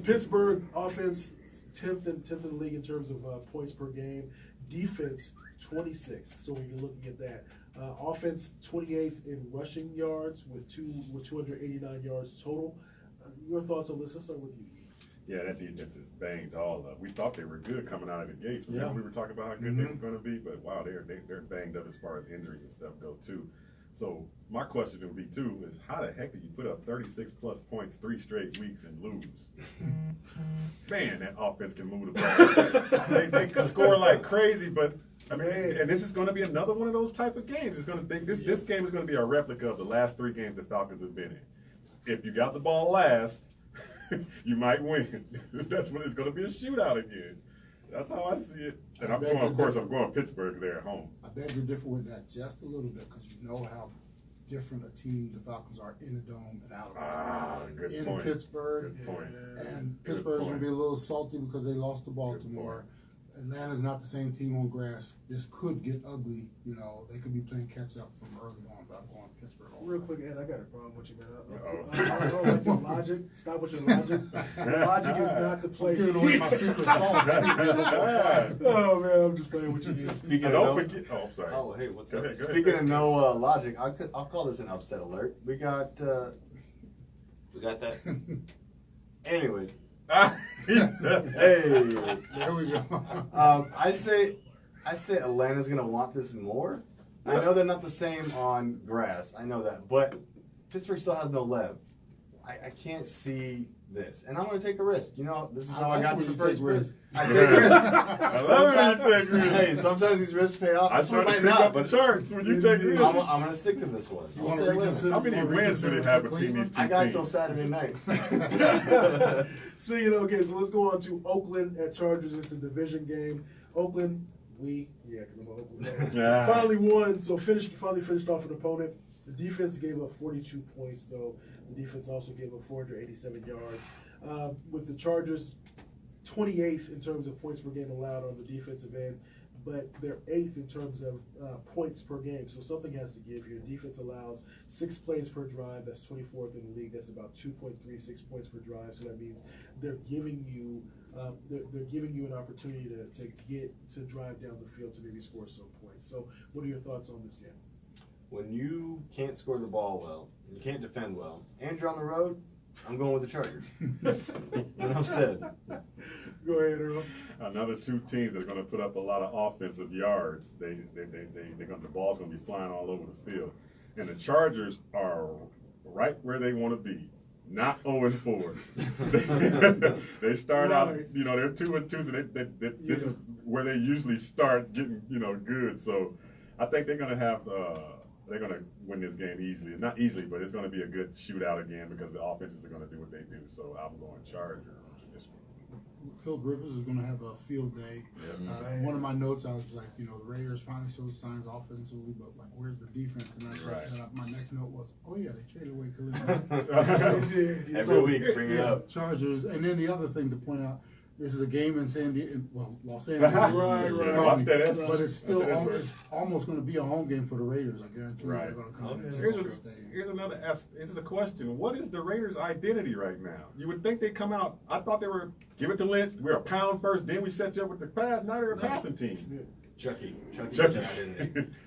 Pittsburgh offense 10th in the league in terms of points per game. Defense 26th. So when you're looking at that, offense 28th in rushing yards with 289 yards total. Your thoughts on this? Let's start with you. Yeah, that defense is banged all up. We thought they were good coming out of the gates. Yeah. We were talking about how good they were going to be, but wow, they're banged up as far as injuries and stuff go too. So my question would be too is how the heck did you put up 36 plus points 3 straight weeks and lose? Man, that offense can move the ball. they can score like crazy, but I mean, and this is going to be another one of those type of games. It's going to this game is going to be a replica of the last 3 games the Falcons have been in. If you got the ball last, you might win. That's when it's going to be a shootout again. That's how I see it. And I'm going Pittsburgh. They're at home. I beg to differ with that just a little bit because you know how different a team the Falcons are in the dome and out of the dome. Good in point. Pittsburgh. Good point. And Good Pittsburgh's point. going to be a little salty because they lost to Baltimore. Atlanta's not the same team on grass. This could get ugly. They could be playing catch up from early on, but I'm going Pittsburgh. all the Real way. quick, Ed, I got a problem with you, man. Uh-oh. I don't like your logic. Stop with your logic. Logic is not the place. Giving away my secret sauce. I need to get up. Oh man, I'm just playing with you. Again. Speaking And of don't no, forget. Oh, I'm sorry. oh hey, what's Go up? ahead, go Speaking ahead. of no logic, I'll call this an upset alert. We got that. Anyways, hey, There we go. I say Atlanta's gonna want this more. I know they're not the same on grass. I know that, but Pittsburgh still has no Lev. I can't see this, and I'm gonna take a risk. This is how I like got to when the you first take win. risks. I take risks. I love when you take risks. Hey, sometimes these risks pay off. I This try one to might pick not, up the but charts when you take risks. I'm gonna stick to this one. You I'll want say to Atlanta. reconsider? How many wins do they have between these two I got teams? till Saturday night. Speaking of, okay, so let's go on to Oakland at Chargers. It's a division game. Oakland, because I'm an Oakland fan, Yeah. finally won. So finally finished off an opponent. The defense gave up 42 points, though. The defense also gave up 487 yards. With the Chargers, 28th in terms of points per game allowed on the defensive end, but they're 8th in terms of points per game. So something has to give here. Defense allows 6 plays per drive. That's 24th in the league. That's about 2.36 points per drive. So that means they're giving you an opportunity to drive down the field to maybe score some points. So what are your thoughts on this game? When you can't score the ball well, and you can't defend well, and you're on the road, I'm going with the Chargers. Enough said. Go ahead, Earl. Another 2 teams that are going to put up a lot of offensive yards. The ball's going to be flying all over the field, and the Chargers are right where they want to be. Not 0-4. They start out, Right. they're 2-2, so this is where they usually start getting, good. So I think they're going to have, they're going to win this game easily. Not easily, but it's going to be a good shootout again because the offenses are going to do what they do. So I'm going Chargers for this one. Phil Rivers is going to have a field day. One of my notes, I was like, the Raiders finally showed signs offensively, but like, where's the defense? And I said, Right. my next note was, oh yeah, they traded away Khalil. Every week, bring it up. Chargers, and then the other thing to point out, this is a game in Los Angeles. Right. Watch that. But it's still That's right. it's almost going to be a home game for the Raiders. I guarantee you Right. they're going to come Okay. into Here's the a, stadium. here's another this is a question. What is the Raiders' identity right now? You would think they come out. I thought they were give it to Lynch. We're a pound first, then we set you up with the pass. Now they're a passing team. Chucky. Chucky.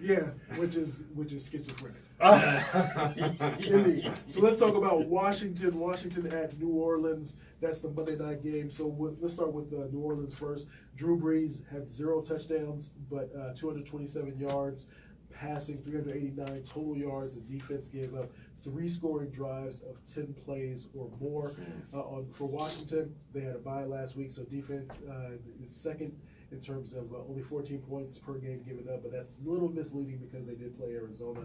Yeah, which is schizophrenic. Indeed. So let's talk about Washington. Washington at New Orleans. That's the Monday night game. So let's start with New Orleans first. Drew Brees had 0 touchdowns, but 227 yards, passing 389 total yards. The defense gave up 3 scoring drives of 10 plays or more. For Washington, they had a bye last week, so defense is second in terms of only 14 points per game given up, but that's a little misleading because they did play Arizona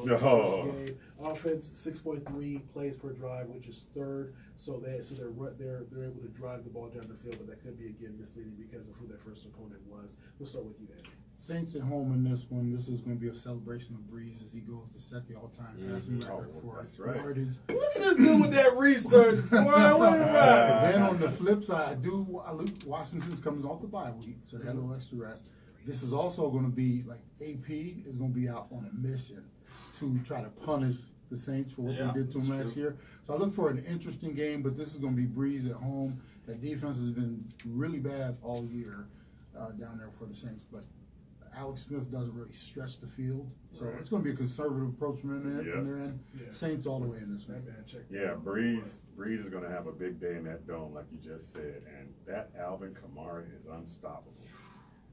the first game. Offense 6.3 plays per drive, which is third. So they're able to drive the ball down the field, but that could be again misleading because of who their first opponent was. We'll start with you, Andy. Saints at home in this one. This is going to be a celebration of Breeze as he goes to set the all-time passing record for yardage. Look at this dude with that research. Boy, Then on the flip side, Washington's coming off the bye week, so they had a little extra rest. This is also going to be like AP is going to be out on a mission to try to punish the Saints for what they did to them last year. So I look for an interesting game, but this is going to be Breeze at home. That defense has been really bad all year down there for the Saints, but Alex Smith doesn't really stretch the field, so it's going to be a conservative approach from their end. Saints all the way in this one. Breeze is going to have a big day in that dome, like you just said, and that Alvin Kamara is unstoppable.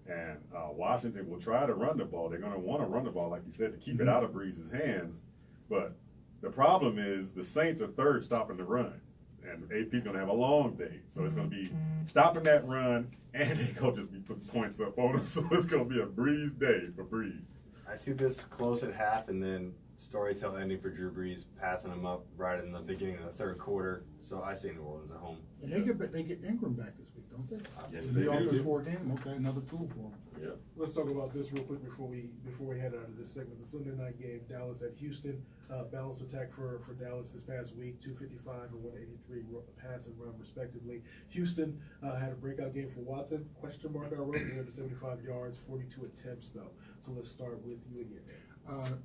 And Washington will try to run the ball. They're going to want to run the ball, like you said, to keep it out of Breeze's hands. But the problem is the Saints are third stopping the run. And AP's going to have a long day. So it's going to be stopping that run, and they're going to just be putting points up on them. So it's going to be a Breeze day for Breeze. I see this close at half, and then storytell ending for Drew Brees, passing him up right in the beginning of the third quarter. So I see New Orleans at home. And they get Ingram back this week, don't they? Yes, they do. The offense game. Okay, another tool for them. Yeah. Let's talk about this real quick before we head out of this segment. The Sunday night game, Dallas at Houston. Balanced attack for Dallas this past week, 255 and 183 pass and run respectively. Houston had a breakout game for Watson. Question mark I wrote, 375 yards, 42 attempts though. So let's start with you again.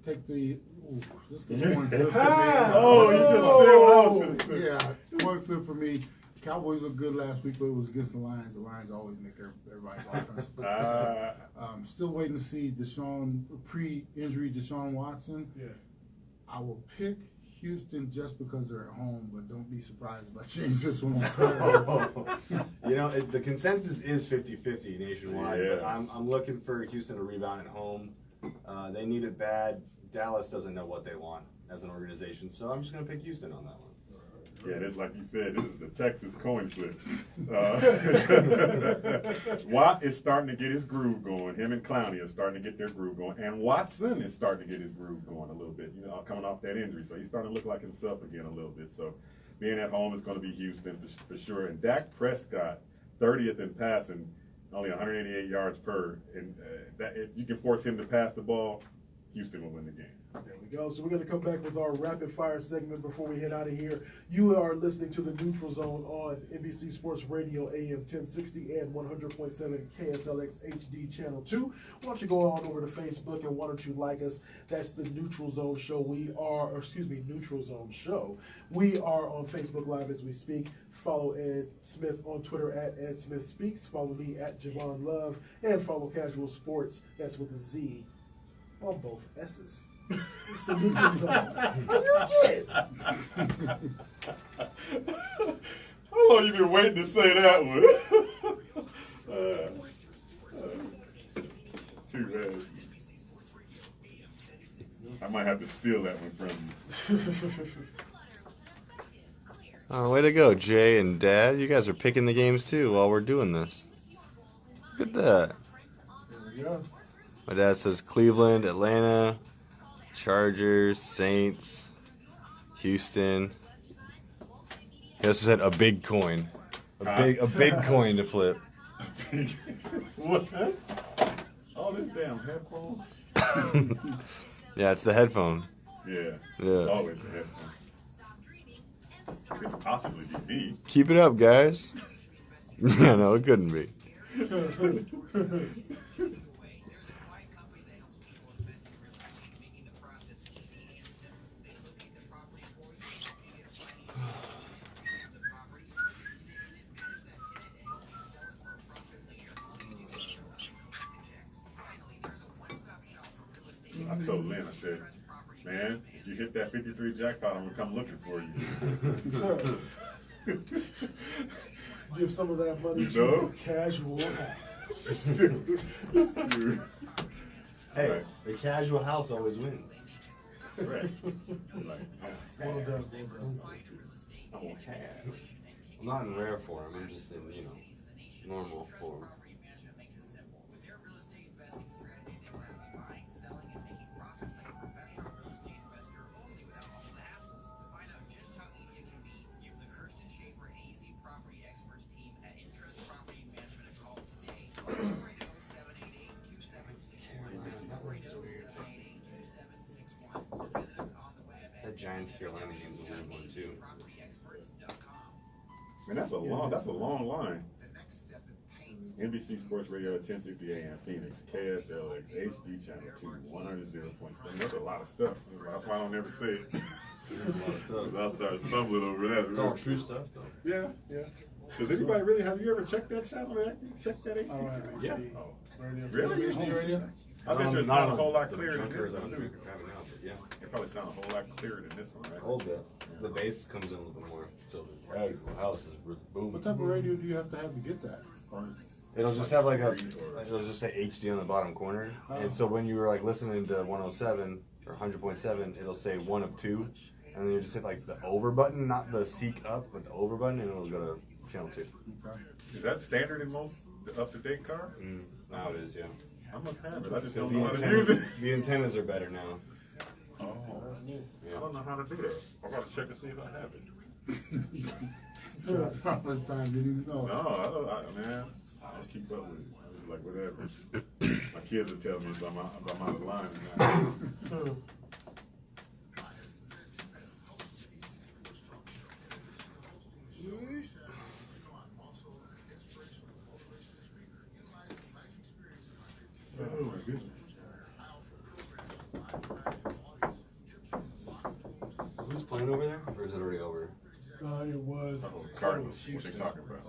Take the this is the coin flip for me. Oh, you just said what I was going to say. Yeah, coin flip for me. Cowboys looked good last week, but it was against the Lions. The Lions always make everybody's offense. Still waiting to see pre-injury Deshaun Watson. Yeah. I will pick Houston just because they're at home, but don't be surprised if I change this one on Saturday. You know, the consensus is 50-50 nationwide, but I'm looking for Houston to rebound at home. They need it bad. Dallas doesn't know what they want as an organization, so I'm just going to pick Houston on that one. Yeah, it's like you said, this is the Texas coin flip. Watt is starting to get his groove going. Him and Clowney are starting to get their groove going. And Watson is starting to get his groove going a little bit, coming off that injury. So he's starting to look like himself again a little bit. So being at home is going to be Houston for sure. And Dak Prescott, 30th in passing, only 188 yards per. And if you can force him to pass the ball, Houston will win the game. There we go. So we're going to come back with our rapid fire segment before we head out of here. You are listening to the Neutral Zone on NBC Sports Radio AM 1060 and 100.7 KSLX HD Channel 2. Why don't you go on over to Facebook and why don't you like us? That's the Neutral Zone Show. Neutral Zone Show. We are on Facebook Live as we speak. Follow Ed Smith on Twitter at Ed Smith Speaks. Follow me at Javon Love. And follow Casual Sports. That's with a Z on both S's. It's the Neutral Zone. You get. How long you been waiting to say that one? Too bad. I might have to steal that one from you. Way to go, Jay and Dad. You guys are picking the games too while we're doing this. Look at that. There we go. My dad says Cleveland, Atlanta, Chargers, Saints, Houston. He also said a big coin. A big coin to flip. What? All this damn headphones? Yeah, it's the headphone. Yeah. Yeah. It's always the headphone. It could possibly be me. Keep it up, guys. Yeah, no, it couldn't be. I told Lynn, I said, man, if you hit that 53 jackpot, I'm going to come looking for you. Give some of that money You to know? Casual. Hey, the casual house always wins. threat. Like, Well done. I won't have. I'm not in rare form. I'm just in, normal form. With their real estate investing strategy, they will have you buying, selling, and making profits like a professional real estate investor only without all the hassles. To find out just how easy it can be, give the Kirsten Schaefer AZ Property Experts team at Interest Property Management a call today. Call 480-788-2761. That's 480-788-2761. Or visit us on the web at That Giants Carolina game's a weird one too. propertyexperts.com. Man, that's a long line. NBC Sports Radio at 1060 AM Phoenix, KSLX, HD Channel 2, 100.7. That's a lot of stuff. That's why I don't ever say it. There's a lot of stuff. I'll start stumbling over that. It's all true stuff though. Yeah, yeah. Does anybody really, have you ever checked that channel? Check that HD All right, channel? Yeah. Oh. Radio. Really? HD radio? I bet you it sounds a whole lot clearer than this than one, I'm too. having now, but yeah. It probably sounds a whole lot clearer than this one, right? A little bit. The bass comes in a little bit more, so the actual house is booming. What type of radio do you have to get that? Or It'll just have it'll just say HD on the bottom corner. And so when you were like listening to 107 or 100.7, it'll say 1 of 2. And then you just hit like the over button, not the seek up, but the over button, and it'll go to channel 2. okay. Is that standard in most up-to-date cars? Now it is, yeah. I must have it. I just Because don't know how to use it. the antennas are better now. Oh, I don't know how to do that. I gotta check to see if I have it. How much time did he know? No, man, I don't keep up with it. I was like, whatever. My kids will tell me if I'm out of line or not. Oh my goodness. Who's playing over there? Or is it already over? It was. Oh, Cardinals, what they talking about?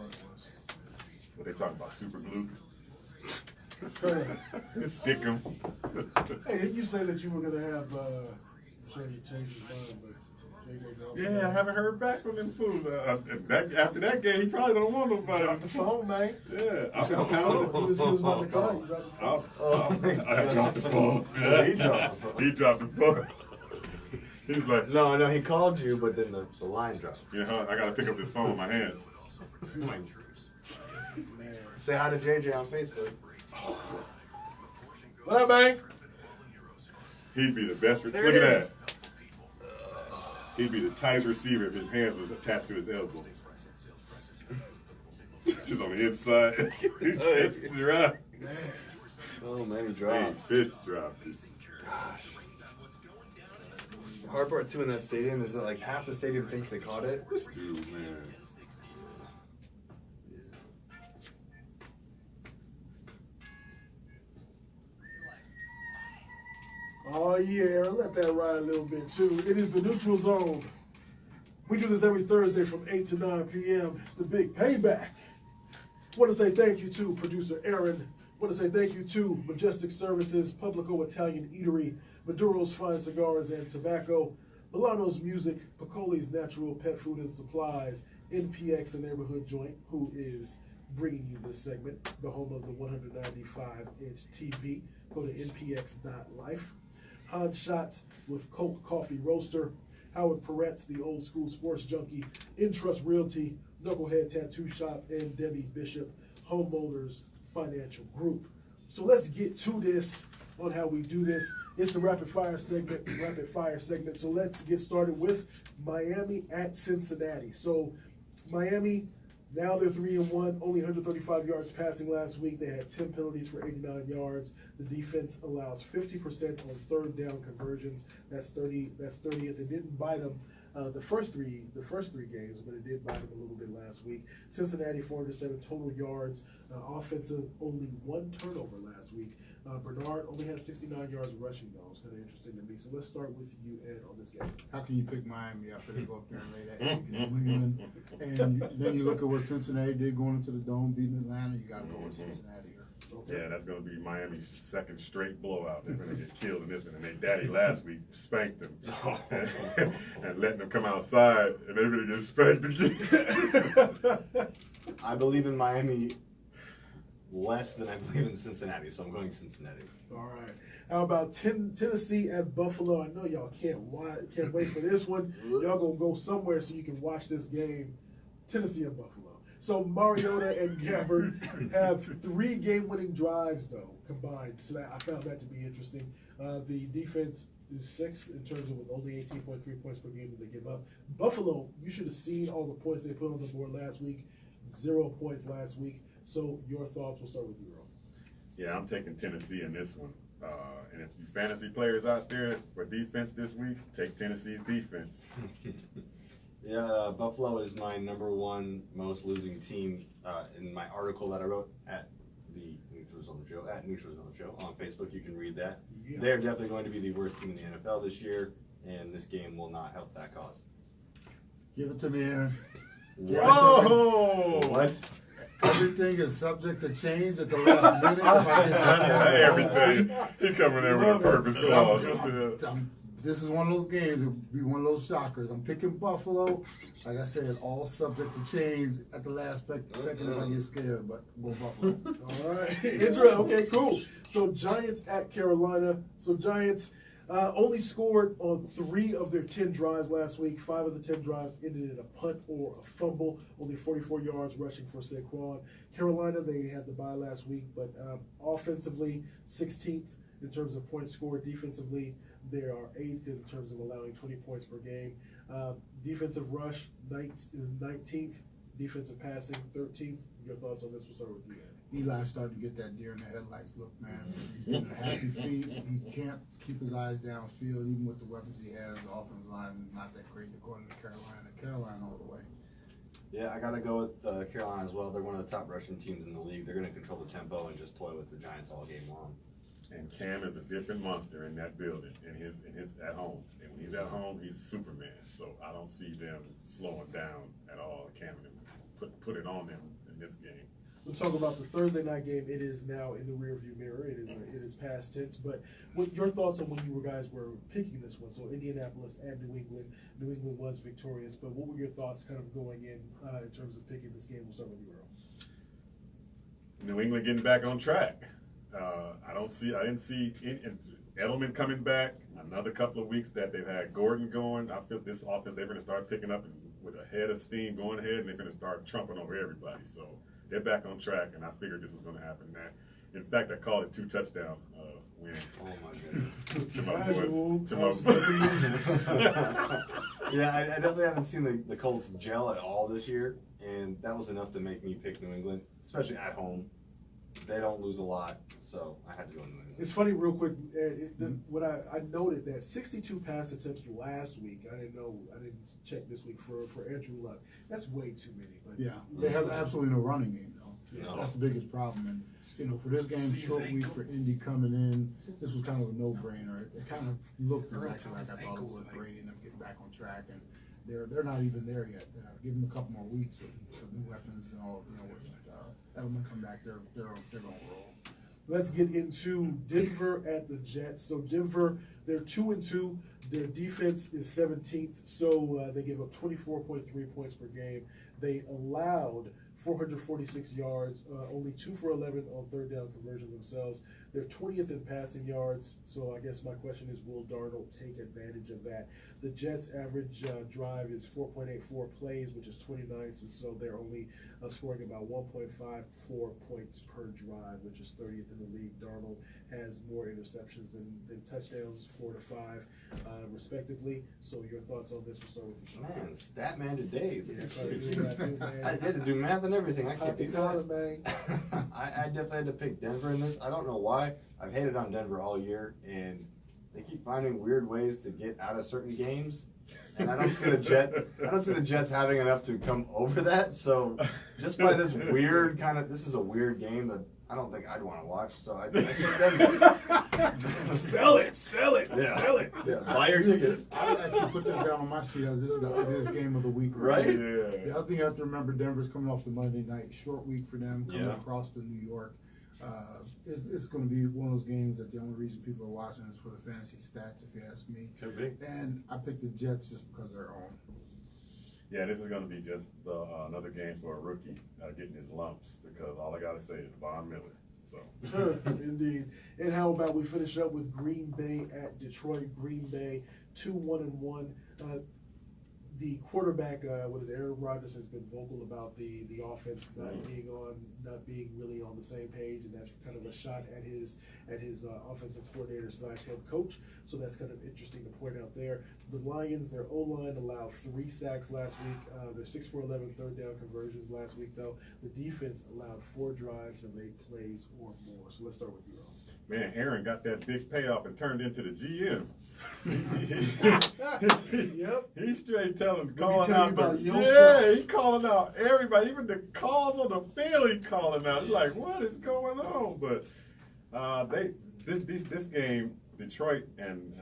What they talking about? Super glue? Stick 'em. Hey, didn't you say that you were gonna have change his mind, but JJ Nelson? Yeah, I haven't heard back from them fools. After that game, he probably don't want nobody. Drop the phone, man. Yeah, I'm He was about to call you. Drop the phone. I dropped the phone. Yeah, he dropped the phone. He dropped the phone. He's like, No, he called you, but then the line dropped. you know, I gotta pick up this phone with my hands. Say hi to JJ on Facebook. What up, man? He'd be the best. There Look it at is. that. He'd be the tightest receiver if his hands was attached to his elbow. Just on the inside. It's dropped. Oh man, he Hey, dropped. Fitz dropped. Gosh. The hard part too in that stadium is that like half the stadium thinks they caught it. This dude, man. Oh yeah, Aaron, let that ride a little bit too. It is the Neutral Zone. We do this every Thursday from 8 to 9 p.m. It's the big payback. Want to say thank you to producer Aaron. Want to say thank you to Majestic Services, Publico Italian Eatery, Maduro's Fine Cigars and Tobacco, Milano's Music, Piccoli's Natural Pet Food and Supplies, NPX, a neighborhood joint, who is bringing you this segment, the home of the 195-inch TV. Go to npx.life. Hans Schatz with Coke Coffee Roaster, Howard Peretz, the old school sports junkie, Intrust Realty, Knucklehead Tattoo Shop, and Debbie Bishop, Homeowners Financial Group. So let's get to this on how we do this. It's the rapid fire segment. So let's get started with Miami at Cincinnati. So Miami, now they're 3-1, only 135 yards passing last week. They had 10 penalties for 89 yards. The defense allows 50% on third down conversions. That's 30th. It didn't bite them the first three games, but it did bite them a little bit last week. Cincinnati 407 total yards. Offensive, only 1 turnover last week. Bernard only had 69 yards rushing, though. It's kind of interesting to me. So let's start with you, Ed, on this game. How can you pick Miami after they go up there and lay that egg in New England? And then you look at what Cincinnati did going into the Dome, beating Atlanta. You got to go with Cincinnati here. Okay. Yeah, that's going to be Miami's second straight blowout. They're going to get killed in this one. And their daddy last week spanked them. And letting them come outside, and they're going to get spanked again. I believe in Miami less than I believe in Cincinnati, so I'm going Cincinnati. All right. How about Tennessee at Buffalo? I know y'all can't wait for this one. Y'all gonna go somewhere so you can watch this game. Tennessee and Buffalo. So Mariota and Gabbert have 3 game-winning drives though combined. So I found that to be interesting. The defense is 6th in terms of with only 18.3 points per game that they give up. Buffalo, you should have seen all the points they put on the board last week. 0 points last week. So your thoughts? We'll start with you, Earl. Yeah, I'm taking Tennessee in this one. And if you fantasy players out there for defense this week, take Tennessee's defense. Yeah, Buffalo is my #1 most losing team. In my article that I wrote at the Neutral Zone Show on Facebook, you can read that. Yeah. They're definitely going to be the worst team in the NFL this year, and this game will not help that cause. Give it to me, Aaron. Whoa! What? Everything is subject to change at the last minute. If I get Everything. He coming in with a purpose clause. This is one of those games. It'll be one of those shockers. I'm picking Buffalo. Like I said, all subject to change at the last second if I get scared. But go Buffalo. All right, Israel. Okay, cool. So Giants at Carolina. So Giants only scored on 3 of their 10 drives last week. 5 of the 10 drives ended in a punt or a fumble. Only 44 yards rushing for Saquon. Carolina, they had the bye last week, but offensively 16th in terms of points scored. Defensively, they are 8th in terms of allowing 20 points per game. Defensive rush 19th. Defensive passing 13th. Your thoughts on this? We'll start with you. Eli's starting to get that deer in the headlights look, man. He's getting a happy feet. He can't keep his eyes downfield, even with the weapons he has. The offensive line is not that great according to Carolina. Carolina all the way. Yeah, I got to go with Carolina as well. They're one of the top rushing teams in the league. They're going to control the tempo and just toy with the Giants all game long. And Cam is a different monster in that building, in his at home. And when he's at home, he's Superman. So I don't see them slowing down at all. Cam put it on them in this game. We'll talk about the Thursday night game. It is now in the rearview mirror. It is past tense. But what your thoughts on when you guys were picking this one? So Indianapolis and New England. New England was victorious. But what were your thoughts kind of going in terms of picking this game? We'll start with you, Earl. New England getting back on track. I didn't see Edelman coming back. Another couple of weeks that they've had Gordon going. I feel this offense, they're going to start picking up with a head of steam going ahead, and they're going to start trumping over everybody. So they're back on track, and I figured this was going to happen. In fact, I called it 2 touchdown win. Oh my goodness. To my Casual. boys. To my boys. Yeah, I definitely haven't seen the Colts gel at all this year, and that was enough to make me pick New England, especially at home. They don't lose a lot, so I had to go New England. It's funny, real quick. What I noted that 62 pass attempts last week. I didn't check this week for Andrew Luck. That's way too many. But Yeah, they have absolutely no running game though. Yeah. That's the biggest problem. And for this game, short week for Indy coming in, this was kind of a no-brainer. It kind of looked exactly like I thought it would. Brady and them getting back on track, and they're not even there yet. Give them a couple more weeks with new weapons and all. With Edelman come back, they're gonna roll. let's get into Denver at the Jets. So Denver, they're 2-2. Their defense is 17th, so they give up 24.3 points per game. They allowed 446 yards, only 2 for 11 on third down conversion themselves. They're 20th in passing yards, so I guess my question is, will Darnold take advantage of that? The Jets' average drive is 4.84 plays, which is 29th, and so they're only scoring about 1.54 points per drive, which is 30th in the league. Darnold has more interceptions than touchdowns, 4 to 5, respectively. So your thoughts on this? We'll start with you, Sean. Man, stat man today. Yeah, I had to do math and everything. I can't do that. Man. I definitely had to pick Denver in this. I don't know why. I've hated on Denver all year, and they keep finding weird ways to get out of certain games. And I don't see the Jets having enough to come over that. So just by this weird this is a weird game that I don't think I'd want to watch. So I picked Denver. Sell it. Yeah. Sell it. Yeah, buy your tickets. I would actually put this down on my sheet as this is the ugliest game of the week. Right? The other thing you have to remember, Denver's coming off the Monday night, short week for them, coming across to New York. It's going to be one of those games that the only reason people are watching is for the fantasy stats, if you ask me. Could be. And I picked the Jets just because they're on. Yeah, this is going to be just another game for a rookie getting his lumps because all I got to say is Von Miller. So. Indeed. And how about we finish up with Green Bay at Detroit? Green Bay 2-1-1. The quarterback, Aaron Rodgers has been vocal about the offense not being really on the same page, and that's kind of a shot at his offensive coordinator / head coach. So that's kind of interesting to point out there. The Lions, their O-line allowed 3 sacks last week. They're 6 for 11 third down conversions last week, though. The defense allowed 4 drives of 8 plays or more. So let's start with you, Earl. Man, Aaron got that big payoff and turned into the GM. Yep. He's straight calling tell you out about the yourself. he calling out everybody, even the calls on the field. He calling out. He's like, what is going on? But this game, Detroit and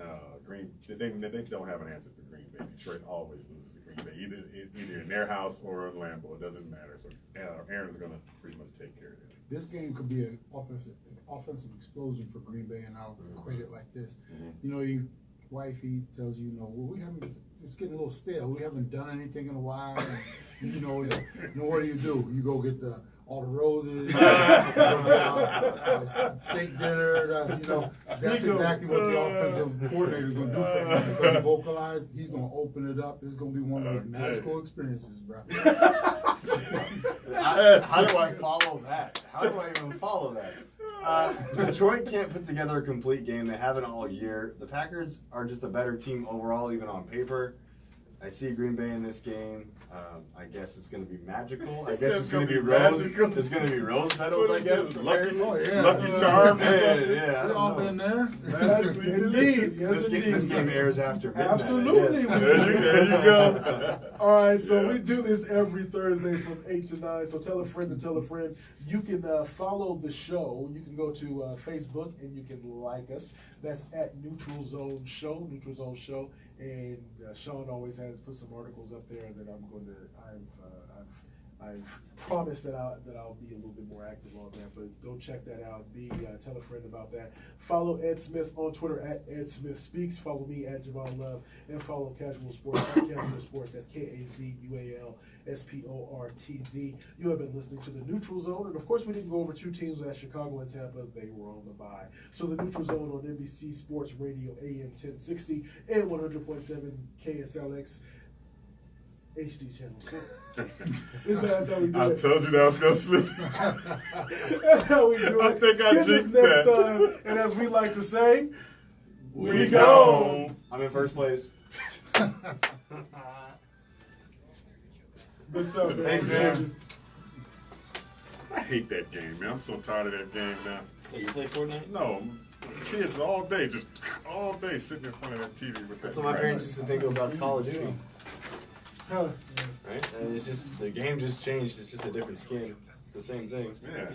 Green, they don't have an answer for Green Bay. Detroit always loses to Green Bay, either in their house or in Lambeau. It doesn't matter. So Aaron's gonna pretty much take care of it. This game could be an offensive explosion for Green Bay, and I'll equate it like this. You know, your wifey tells you, well, it's getting a little stale. We haven't done anything in a while. And, what do? You go get all the roses, steak dinner. That's exactly what the offensive coordinator is going to do for him because he vocalized. He's going to open it up. It's going to be one of those magical experiences, bro. How do I follow that? How do I even follow that? Detroit can't put together a complete game. They haven't all year. The Packers are just a better team overall, even on paper. I see Green Bay in this game. I guess it's going to be magical. I guess it's going to be rose. It's going to be rose petals. I guess. Lucky Lucky Charms. Yeah. We've all been there. Indeed. Yes, indeed. This game airs after midnight. Absolutely. There you go. All right, so we do this every Thursday from 8 to 9. So tell a friend to tell a friend. You can follow the show. You can go to Facebook and you can like us. That's at Neutral Zone Show. And Sean always has put some articles up there that I've promised that I'll be a little bit more active on that, but go check that out. Tell a friend about that. Follow Ed Smith on Twitter at Ed Smith Speaks. Follow me at Javon Love, and follow Casual Sports at Casual Sports. That's KAZUALSPORTZ. You have been listening to the Neutral Zone, and of course we didn't go over 2 teams at Chicago and Tampa. They were on the bye. So the Neutral Zone on NBC Sports Radio AM 1060 and 100.7 KSLX. HD channel. That's how we do it. I told you that I was going to sleep. That's how we do it. I think I Get us jinxed next that. time. And as we like to say, We gone. I'm in first place. good stuff, man. Thanks, man. I hate that game, man. I'm so tired of that game now. Hey, you play Fortnite? No, kids all day sitting in front of that TV with that. That's what my parents used to think about Call of Duty. Huh. Right? And it's just, the game just changed. It's just a different skin. It's the same thing. Yeah.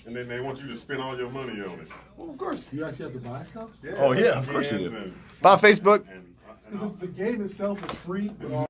And then they want you to spend all your money on it. Well, of course. You actually have to buy stuff? Oh, yeah, of course you skins do. and- Buy Facebook. and The game itself is free. But